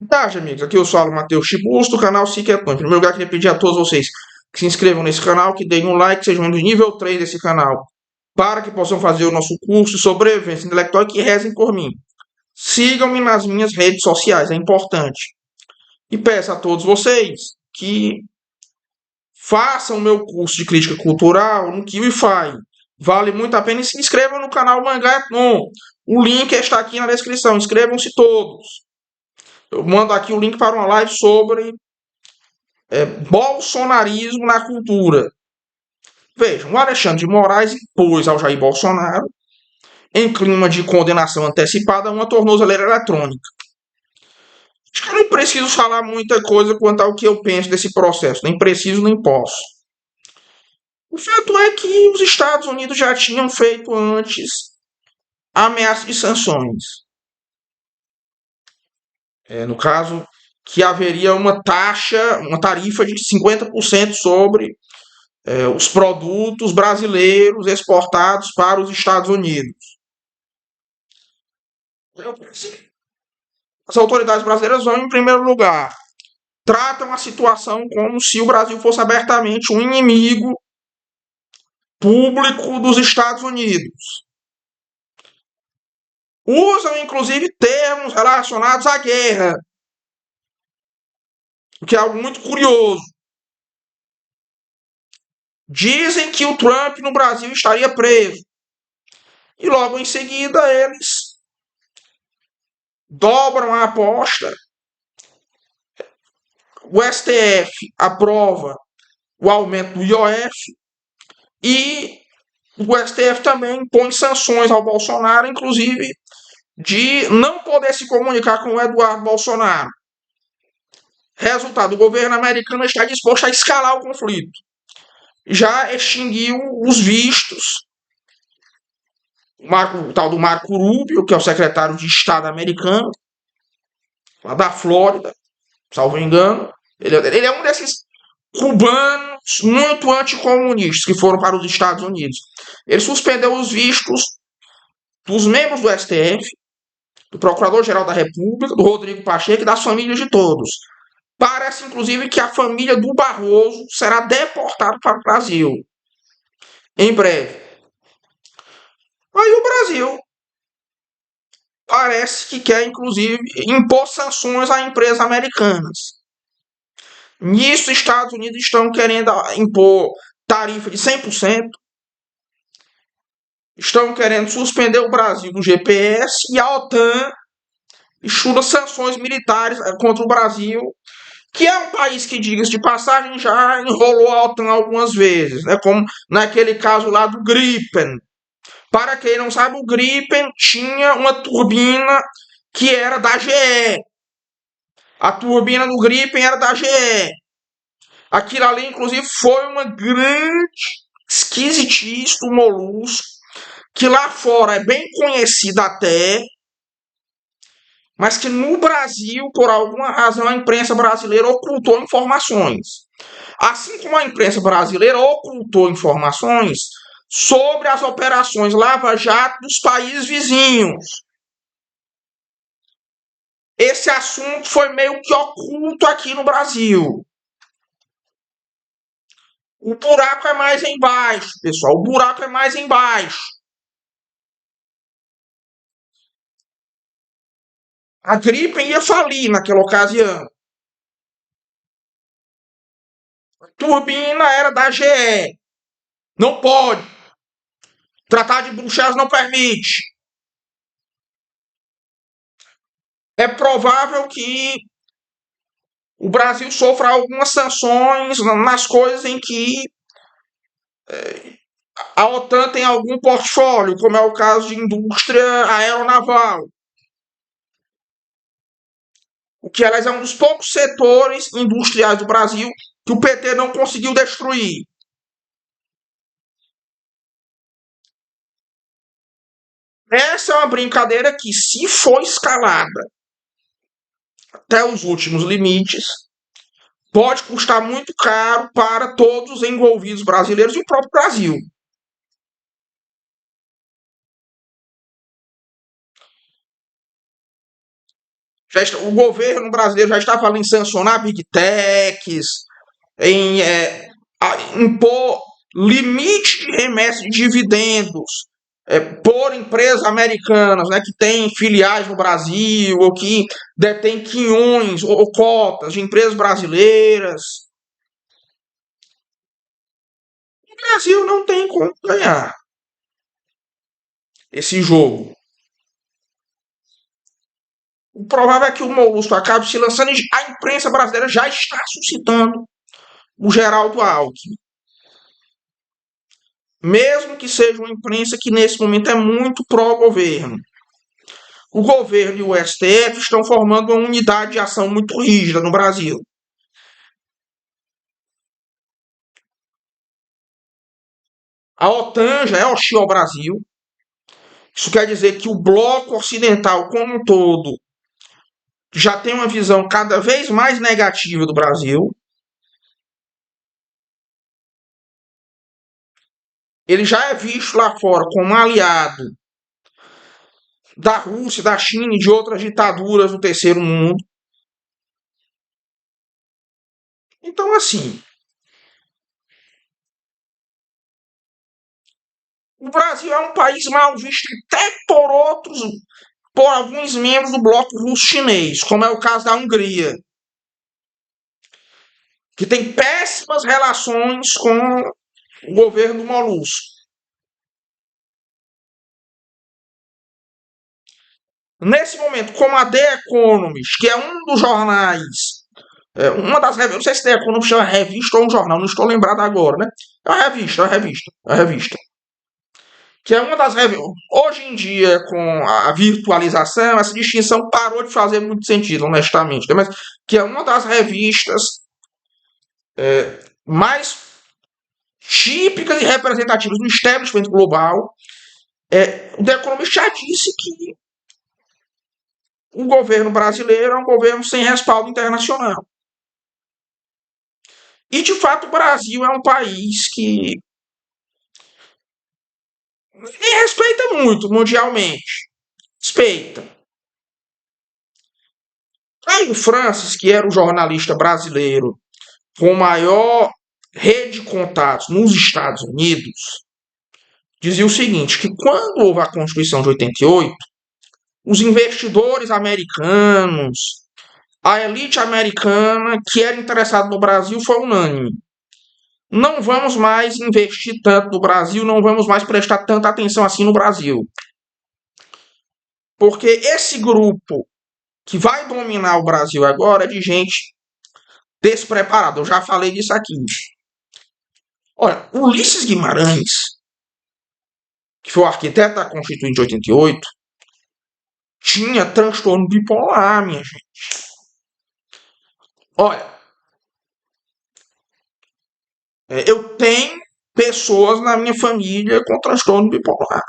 Tá, amigos, aqui eu sou o Matheus Chibus do canal Seeker Em primeiro lugar, queria pedir a todos vocês que se inscrevam nesse canal, que deem um like, sejam do nível 3 desse canal, para que possam fazer o nosso curso de sobrevivência intelectual e que rezem por mim. Sigam-me nas minhas redes sociais, é importante. E peço a todos vocês que façam o meu curso de crítica cultural no KiwiFi. Vale muito a pena e se inscrevam no canal Mangá Eton. O link está aqui na descrição. Inscrevam-se todos. Eu mando aqui o link para uma live sobre bolsonarismo na cultura. Vejam, o Alexandre de Moraes impôs ao Jair Bolsonaro, em clima de condenação antecipada, uma tornozeleira eletrônica. Acho que eu não preciso falar muita coisa quanto ao que eu penso desse processo. Nem preciso, nem posso. O fato é que os Estados Unidos já tinham feito antes ameaça de sanções. No caso, que haveria uma taxa, uma tarifa de 50% sobre os produtos brasileiros exportados para os Estados Unidos. As autoridades brasileiras vão, em primeiro lugar, tratam a situação como se o Brasil fosse abertamente um inimigo público dos Estados Unidos. Usam, inclusive, termos relacionados à guerra, o que é algo muito curioso. Dizem que o Trump no Brasil estaria preso. E logo em seguida eles dobram a aposta. O STF aprova o aumento do IOF e o STF também impõe sanções ao Bolsonaro, inclusive de não poder se comunicar com o Eduardo Bolsonaro. Resultado, o governo americano está disposto a escalar o conflito. Já extinguiu os vistos. O tal do Marco Rubio, que é o secretário de Estado americano, lá da Flórida, salvo engano. Ele é um desses cubanos muito anticomunistas que foram para os Estados Unidos. Ele suspendeu os vistos dos membros do STF, do Procurador-Geral da República, do Rodrigo Pacheco e das famílias de todos. Parece, inclusive, que a família do Barroso será deportada para o Brasil em breve. Aí o Brasil parece que quer, inclusive, impor sanções a empresas americanas. Nisso, os Estados Unidos estão querendo impor tarifa de 100%, estão querendo suspender o Brasil do GPS e a OTAN estuda sanções militares contra o Brasil, que é um país que, diga-se de passagem, já enrolou a OTAN algumas vezes, né? Como naquele caso lá do Gripen. Para quem não sabe, o Gripen tinha uma turbina que era da GE. A turbina do Gripen era da GE. Aquilo ali, inclusive, foi uma grande esquisitice do molusco, que lá fora é bem conhecida até, mas que no Brasil, por alguma razão, a imprensa brasileira ocultou informações. Assim como a imprensa brasileira ocultou informações sobre as operações Lava Jato dos países vizinhos. Esse assunto foi meio que oculto aqui no Brasil. O buraco é mais embaixo, pessoal. O buraco é mais embaixo. A Gripen ia falir naquela ocasião. A turbina era da GE. Não pode. O Tratado de Bruxelas não permite. É provável que o Brasil sofra algumas sanções nas coisas em que a OTAN tem algum portfólio, como é o caso de indústria aeronaval. O que, aliás, é um dos poucos setores industriais do Brasil que o PT não conseguiu destruir. Essa é uma brincadeira que, se for escalada até os últimos limites, pode custar muito caro para todos os envolvidos brasileiros e o próprio Brasil. O governo brasileiro já está falando em sancionar Big Techs, em impor limite de remessa de dividendos por empresas americanas, né, que têm filiais no Brasil ou que detêm quinhões ou cotas de empresas brasileiras. O Brasil não tem como ganhar esse jogo. O provável é que o Molusco acabe se lançando e a imprensa brasileira já está suscitando o Geraldo Alckmin. Mesmo que seja uma imprensa que nesse momento é muito pró-governo. O governo e o STF estão formando uma unidade de ação muito rígida no Brasil. A OTAN já é hostil ao Brasil. Isso quer dizer que o bloco ocidental como um todo já tem uma visão cada vez mais negativa do Brasil. Ele já é visto lá fora como um aliado da Rússia, da China e de outras ditaduras do terceiro mundo. Então, assim, o Brasil é um país mal visto até por alguns membros do bloco russo-chinês, como é o caso da Hungria, que tem péssimas relações com o governo do Molusco. Nesse momento, como a The Economist, que é um dos jornais, uma das revistas, não sei se The Economist é uma revista ou um jornal, não estou lembrado agora, né? É uma revista, é uma revista, é uma revista. Que é uma das revistas. Hoje em dia, com a virtualização, essa distinção parou de fazer muito sentido, honestamente, né? Mas que é uma das revistas mais típicas e representativas do establishment global. O The Economist já disse que o governo brasileiro é um governo sem respaldo internacional. E, de fato, o Brasil é um país que respeita muito mundialmente. Respeita. Caio Francis, que era o jornalista brasileiro com maior rede de contatos nos Estados Unidos, dizia o seguinte, que quando houve a Constituição de 88, os investidores americanos, a elite americana que era interessada no Brasil foi unânime. Não vamos mais investir tanto no Brasil, não vamos mais prestar tanta atenção assim no Brasil. Porque esse grupo que vai dominar o Brasil agora é de gente despreparada. Eu já falei disso aqui. Olha, Ulisses Guimarães, que foi o arquiteto da Constituinte de 88, tinha transtorno bipolar, minha gente. Olha, eu tenho pessoas na minha família com transtorno bipolar.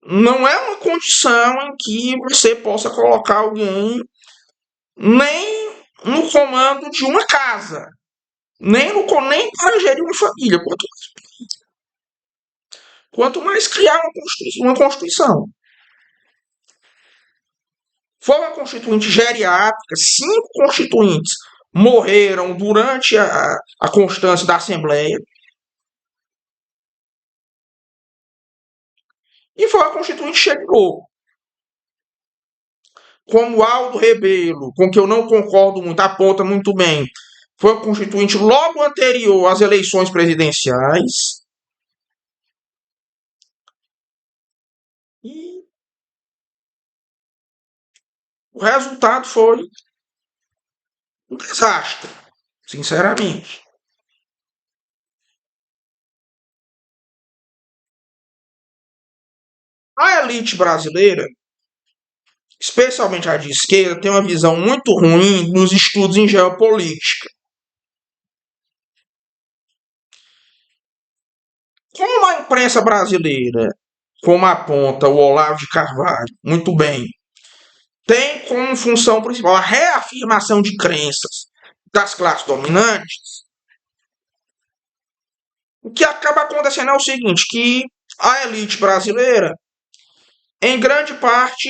Não é uma condição em que você possa colocar alguém nem no comando de uma casa, nem para gerir uma família, quanto mais criar uma Constituição. Foi uma Constituinte geriátrica, 5 constituintes morreram durante a constância da Assembleia. E foi uma Constituinte cheia de novo. Como Aldo Rebelo, com que eu não concordo muito, aponta muito bem, foi uma Constituinte logo anterior às eleições presidenciais. E o resultado foi um desastre, sinceramente. A elite brasileira, especialmente a de esquerda, tem uma visão muito ruim nos estudos em geopolítica. Como a imprensa brasileira, como aponta o Olavo de Carvalho, muito bem, tem como função principal a reafirmação de crenças das classes dominantes, o que acaba acontecendo é o seguinte, que a elite brasileira, em grande parte,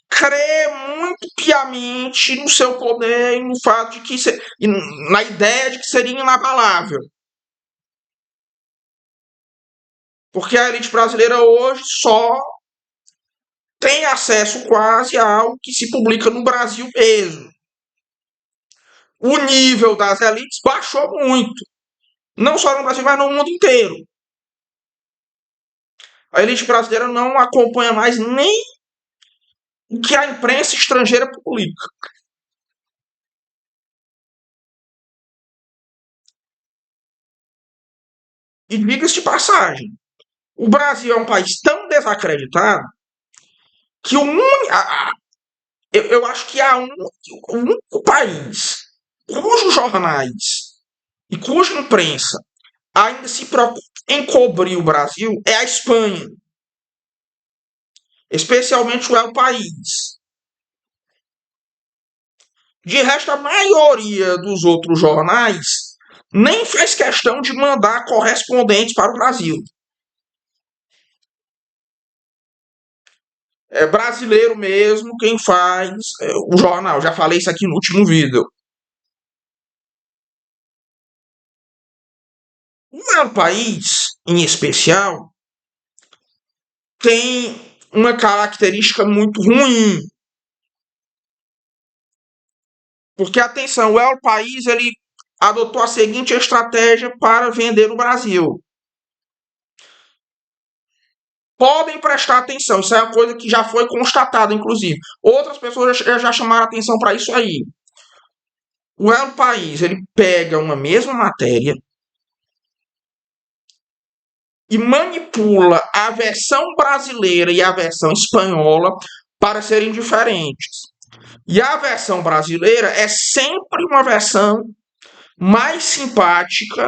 crê muito piamente no seu poder e no fato de que e na ideia de que seria inabalável. Porque a elite brasileira hoje só tem acesso quase a algo que se publica no Brasil mesmo. O nível das elites baixou muito. Não só no Brasil, mas no mundo inteiro. A elite brasileira não acompanha mais nem o que a imprensa estrangeira publica. E diga-se de passagem, o Brasil é um país tão desacreditado que eu acho que há o único país cujos jornais e cuja imprensa ainda se preocupa em cobrir o Brasil é a Espanha, especialmente o El País. De resto, a maioria dos outros jornais nem faz questão de mandar correspondentes para o Brasil. É brasileiro mesmo quem faz o jornal. Já falei isso aqui no último vídeo. O país, em especial, tem uma característica muito ruim. Porque, atenção, o El País ele adotou a seguinte estratégia para vender no Brasil. Podem prestar atenção, isso é uma coisa que já foi constatada, inclusive. Outras pessoas já chamaram atenção para isso aí. O El País ele pega uma mesma matéria e manipula a versão brasileira e a versão espanhola para serem diferentes. E a versão brasileira é sempre uma versão mais simpática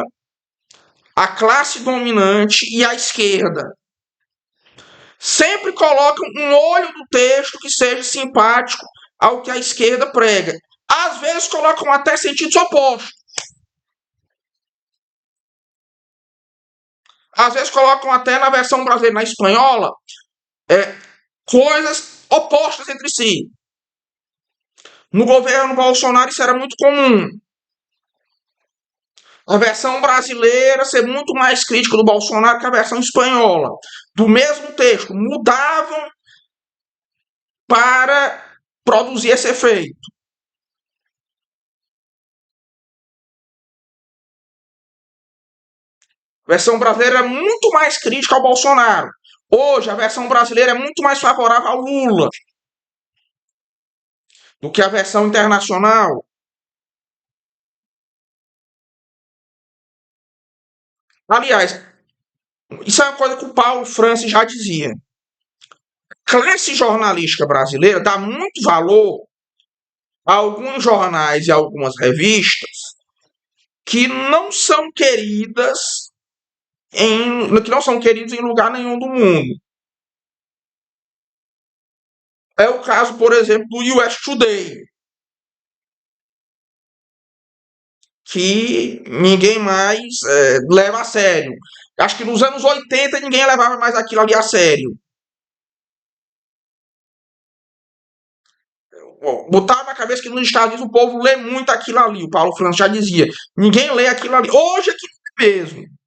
à classe dominante e à esquerda. Sempre colocam um olho do texto que seja simpático ao que a esquerda prega. Às vezes colocam até sentidos opostos. Às vezes colocam até na versão brasileira, na espanhola, coisas opostas entre si. No governo Bolsonaro isso era muito comum. A versão brasileira ser muito mais crítica do Bolsonaro que a versão espanhola. Do mesmo texto, mudavam para produzir esse efeito. A versão brasileira é muito mais crítica ao Bolsonaro. Hoje, a versão brasileira é muito mais favorável ao Lula do que a versão internacional. Aliás, isso é uma coisa que o Paulo Francis já dizia. A classe jornalística brasileira dá muito valor a alguns jornais e algumas revistas que não são queridas que não são queridos em lugar nenhum do mundo. É o caso, por exemplo, do US Today, que ninguém mais leva a sério. Acho que nos anos 80 ninguém levava mais aquilo ali a sério. Botaram na cabeça que nos Estados Unidos o povo lê muito aquilo ali. O Paulo Francis já dizia. Ninguém lê aquilo ali. Hoje é aquilo mesmo.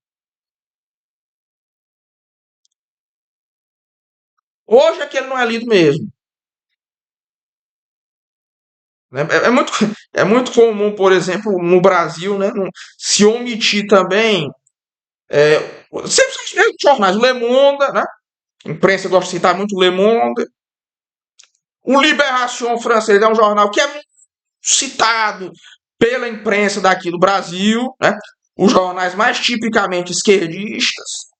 Hoje aquele não é lido mesmo. Né? É muito comum, por exemplo, no Brasil, né, se omitir também. É, sempre são os mesmos jornais. O Le Monde, né? A imprensa gosta de citar muito o Le Monde. O Libération francês é um jornal que é muito citado pela imprensa daqui do Brasil, né? Os jornais mais tipicamente esquerdistas.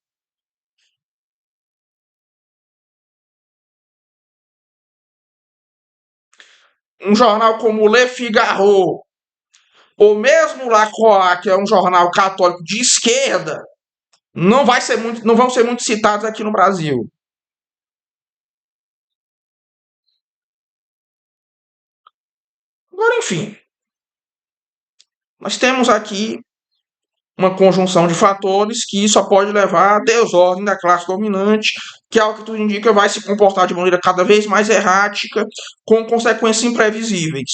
Um jornal como o Le Figaro, ou mesmo o La Croix, que é um jornal católico de esquerda, não vão ser muito citados aqui no Brasil. Agora, enfim, nós temos aqui uma conjunção de fatores que só pode levar à desordem da classe dominante, que, ao que tudo indica, vai se comportar de maneira cada vez mais errática, com consequências imprevisíveis.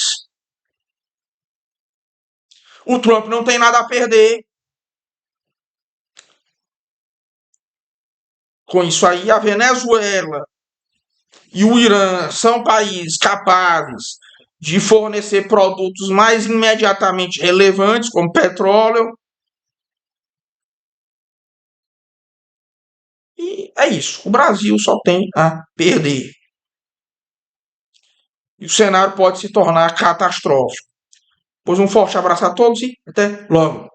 O Trump não tem nada a perder com isso aí. A Venezuela e o Irã são países capazes de fornecer produtos mais imediatamente relevantes, como petróleo. E é isso. O Brasil só tem a perder. E o cenário pode se tornar catastrófico. Pois um forte abraço a todos e até logo.